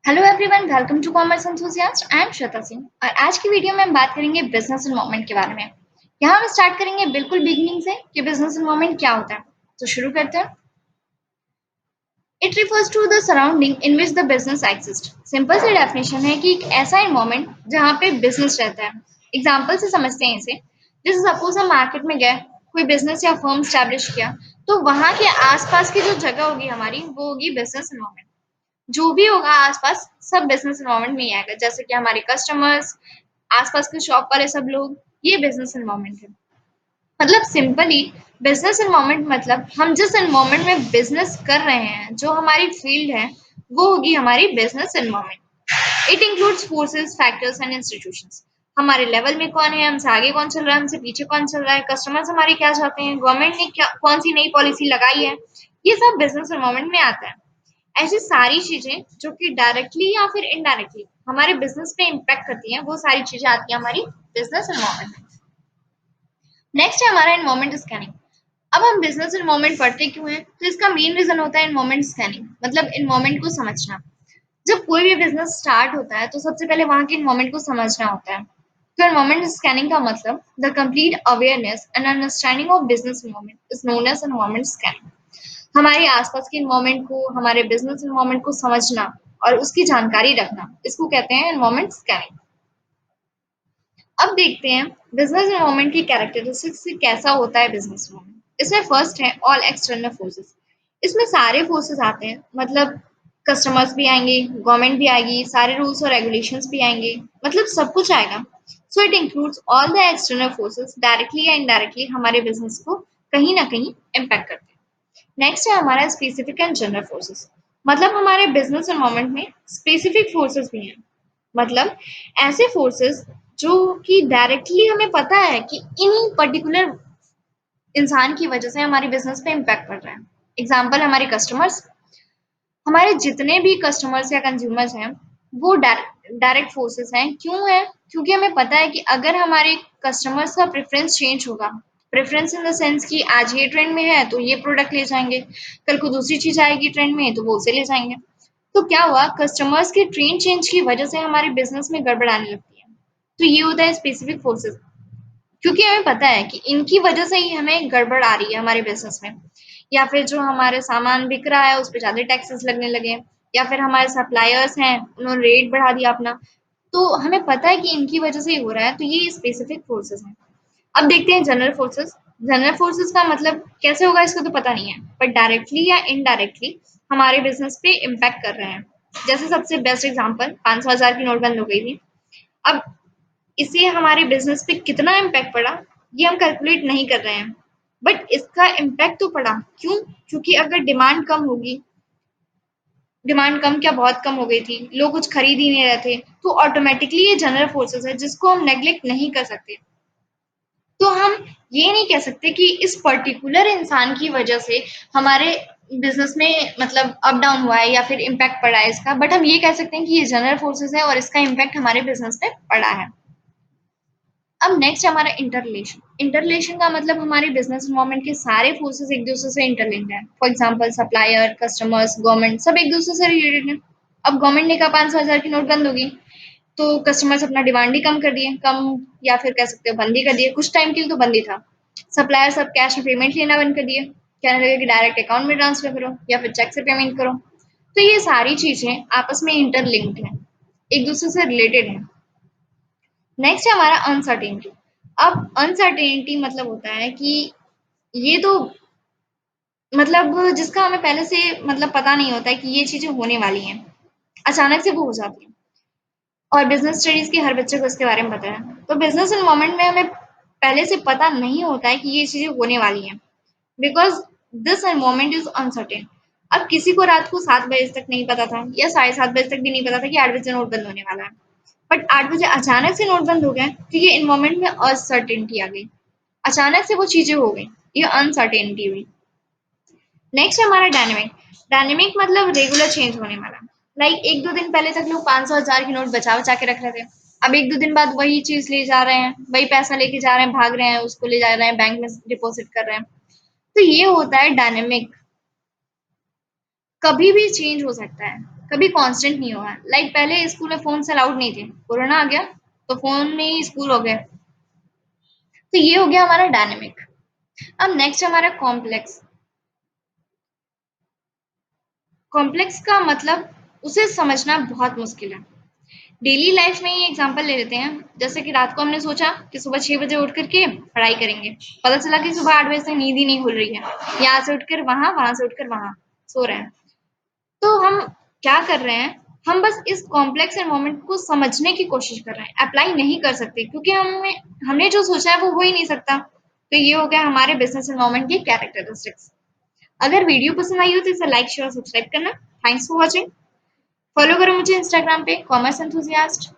Hello everyone, welcome to commerce enthusiast. I am Shweta Singh और आज की वीडियो में हम बात करेंगे बिजनेस एनवायरनमेंट के बारे में। यहाँ हम स्टार्ट करेंगे बिल्कुल बिगिनिंग से कि बिजनेस एनवायरनमेंट क्या होता है। तो शुरू करते हैं। It refers to the surrounding in which the business exist. Simple सी डेफिनेशन है कि एक ऐसा एनवायरनमेंट जहाँ पे बिजनेस रहता है। एग्जाम्पल से समझते हैं इसे। जैसे सपोज हम मार्केट में गए, कोई बिजनेस या फर्म स्टैब्लिश किया, तो वहाँ के आसपास की जो जगह होगी हमारी, वो होगी बिजनेस एनवायरनमेंट। जो भी होगा आसपास सब बिजनेस एनवायरनमेंट में ही आएगा, जैसे कि हमारे कस्टमर्स, आसपास के शॉप वाले सब लोग, ये बिजनेस एनवायरनमेंट है। मतलब सिंपली बिजनेस एनवायरनमेंट मतलब हम जिस एनवायरनमेंट में बिजनेस कर रहे हैं, जो हमारी फील्ड है, वो होगी हमारी business environment. It includes forces, factors and institutions. हमारे लेवल में कौन है, हमसे आगे कौन चल रहा है, हमसे पीछे कौन चल रहा है, कस्टमर्स हमारे क्या चाहते हैं, गवर्नमेंट ने क्या कौन सी नई पॉलिसी लगाई है, ये सब बिजनेस एनवायरनमेंट में आता है। ऐसी सारी चीजें जो कि डायरेक्टली या फिर इनडायरेक्टली हमारे बिजनेस पे इम्पैक्ट करती हैं, वो सारी चीजें आती हैं हमारी बिजनेस एनवायरनमेंट में। नेक्स्ट है हमारा एनवायरनमेंट स्कैनिंग। अब हम बिजनेस एनवायरनमेंट पढ़ते क्यों हैं? तो इसका मेन रीजन होता है एनवायरनमेंट स्कैनिंग, मतलब एनवायरनमेंट को समझना। जब कोई भी बिजनेस स्टार्ट होता है तो सबसे पहले वहां के एनवायरनमेंट को समझना होता है। तो एनवायरनमेंट स्कैनिंग का मतलब the complete awareness and understanding of business environment is known as environment scanning. हमारे आसपास के एनवायरनमेंट को, हमारे बिजनेस एनवायरनमेंट को समझना और उसकी जानकारी रखना, इसको कहते हैं एनवायरनमेंट स्कैनिंग। अब देखते हैं बिजनेस एनवायरनमेंट की कैरेक्टरिस्टिक्स से कैसा होता है बिजनेस एनवायरनमेंट। इसमें फर्स्ट है ऑल एक्सटर्नल फोर्सेस। इसमें सारे फोर्सेस आते हैं, मतलब कस्टमर्स भी आएंगे, गवर्नमेंट भी आएगी, सारे रूल्स और रेगुलेशंस भी आएंगे, मतलब सब कुछ आएगा। So it includes all the external forces directly या इनडायरेक्टली हमारे बिजनेस को कहीं ना कहीं इम्पैक्ट करते हैं। नेक्स्ट है हमारा स्पेसिफिक एंड जनरल फोर्सेस। मतलब हमारे बिजनेस एनवायरनमेंट में स्पेसिफिक फोर्सेस भी हैं। मतलब ऐसे फोर्सेस जो कि डायरेक्टली हमें पता है कि इन्हीं पर्टिकुलर इंसान की वजह से हमारी बिजनेस पे इम्पैक्ट पड़ रहा है। एग्जाम्पल हमारे कस्टमर्स। हमारे जितने भी कस्टमर्स या कंज्यूमर्स हैं, वो डायरेक्ट फोर्सेस हैं। क्यों है? क्योंकि हमें पता है कि अगर हमारे कस्टमर्स का प्रेफरेंस चेंज होगा, प्रेफरेंस इन द सेंस कि आज ये ट्रेंड में है तो ये प्रोडक्ट ले जाएंगे, कल को दूसरी चीज आएगी ट्रेंड में तो वो उसे ले जाएंगे। तो क्या हुआ, कस्टमर्स के ट्रेंड चेंज की वजह से हमारे बिजनेस में गड़बड़ आने लगती है। तो ये होता है स्पेसिफिक फोर्सेस, क्योंकि हमें पता है कि इनकी वजह से ही हमें गड़बड़ आ रही है हमारे बिजनेस में। या फिर जो हमारे सामान बिक रहा है उस पर ज्यादा टैक्सेस लगने लगे, या फिर हमारे सप्लायर्स हैं उन्होंने रेट बढ़ा दिया अपना। तो हमें पता है कि इनकी वजह से ही हो रहा है, तो ये स्पेसिफिक फोर्सेस हैं। अब देखते हैं जनरल फोर्सेस। जनरल फोर्सेस का मतलब कैसे होगा इसको तो पता नहीं है, बट डायरेक्टली या इनडायरेक्टली हमारे बिजनेस पे इम्पैक्ट कर रहे हैं। जैसे सबसे बेस्ट एग्जांपल, 500,000 की नोटबंद हो गई थी। अब इससे हमारे बिजनेस पे कितना इम्पैक्ट पड़ा, ये हम कैलकुलेट नहीं कर रहे हैं, बट इसका इम्पैक्ट तो पड़ा। क्यों? क्योंकि अगर डिमांड कम होगी, डिमांड कम क्या बहुत कम हो गई थी, लोग कुछ खरीद ही नहीं रहे थे, तो ऑटोमेटिकली ये जनरल फोर्सेस है जिसको हम नेग्लेक्ट नहीं कर सकते। तो हम ये नहीं कह सकते कि इस पर्टिकुलर इंसान की वजह से हमारे बिजनेस में मतलब अप डाउन हुआ है या फिर इम्पैक्ट पड़ा है इसका, बट हम ये कह सकते हैं कि ये जनरल फोर्सेस है और इसका इम्पैक्ट हमारे बिजनेस पे पड़ा है। अब नेक्स्ट हमारा इंटररिलेशन। इंटररिलेशन का मतलब हमारे बिजनेस एनवायरनमेंट के सारे फोर्सेस एक दूसरे से इंटरलिंक्ड हैं। For example supplier, customers, government, सब एक दूसरे से रिलेटेड हैं। अब गवर्नमेंट ने कहा 500,000 की नोट बंद होगी, तो कस्टमर्स अपना डिमांड ही कम कर दिए, कम या फिर कह सकते हो बंद ही कर दिए। कुछ टाइम के लिए तो बंद ही था। सप्लायर सब कैश में पेमेंट लेना बंद कर दिए, कहने लगे कि डायरेक्ट अकाउंट में ट्रांसफर करो या फिर चेक से पेमेंट करो। तो ये सारी चीजें आपस में इंटरलिंक्ड हैं, एक दूसरे से रिलेटेड हैं। नेक्स्ट है हमारा अनसर्टेनिटी। अब अनसर्टेनिटी मतलब होता है कि ये तो मतलब जिसका हमें पहले से मतलब पता नहीं होता है कि ये चीजें होने वाली हैं, अचानक से वो हो जाती हैं। और बिजनेस स्टडीज के हर बच्चे को इसके बारे में पता है। तो बिजनेस एनवायरनमेंट में हमें पहले से पता नहीं होता है कि ये चीजें होने वाली हैं, because this environment is uncertain. अब किसी को रात को 7 बजे तक नहीं पता था या 7:30 बजे तक भी नहीं पता था कि 8 बजे नोट बंद होने वाला है, बट 8 बजे अचानक से नोट बंद हो गए, तो ये इन्वायरमेंट में अनसर्टेनिटी आ गई। अचानक से वो चीजें हो गई, ये अनसर्टेनिटी हुई। नेक्स्ट है हमारा डायनेमिक। डायनेमिक मतलब रेगुलर चेंज होने वाला। लाइक एक दो दिन पहले तक लोग 500,000 की नोट बचा बचा के रख रहे थे, अब एक दो दिन बाद वही चीज ले जा रहे हैं, वही पैसा लेके जा रहे हैं, भाग रहे हैं, उसको ले जा रहे हैं, बैंक में डिपॉजिट कर रहे हैं। तो ये होता है डायनेमिक। कभी भी चेंज हो सकता है, कभी कांस्टेंट नहीं हुआ है। लाइक पहले स्कूल में फोन अलाउड नहीं थे, कोरोना आ गया तो फोन में ही स्कूल हो गया। तो ये हो गया हमारा डायनेमिक। अब नेक्स्ट हमारा कॉम्प्लेक्स। कॉम्प्लेक्स का मतलब उसे समझना बहुत मुश्किल है। डेली लाइफ में ही एग्जांपल ले लेते हैं। जैसे कि रात को हमने सोचा कि सुबह 6 बजे उठ करके पढ़ाई करेंगे, पता चला कि सुबह 8 बजे से नींद ही नहीं खुल रही है, यहाँ से उठकर वहां से उठकर वहां सो रहे हैं। तो हम क्या कर रहे हैं, हम बस इस कॉम्प्लेक्स एनवायरनमेंट को समझने की कोशिश कर रहे हैं, अप्लाई नहीं कर सकते क्योंकि हमने जो सोचा है वो हो ही नहीं सकता। तो ये हो गया हमारे बिजनेस एनवायरनमेंट की कैरेक्टरिस्टिक्स। अगर वीडियो पसंद आई हो तो इसे लाइक शेयर सब्सक्राइब करना। Thanks for watching. फॉलो करो मुझे इंस्टाग्राम पे कॉमर्स एंथुसियास्ट।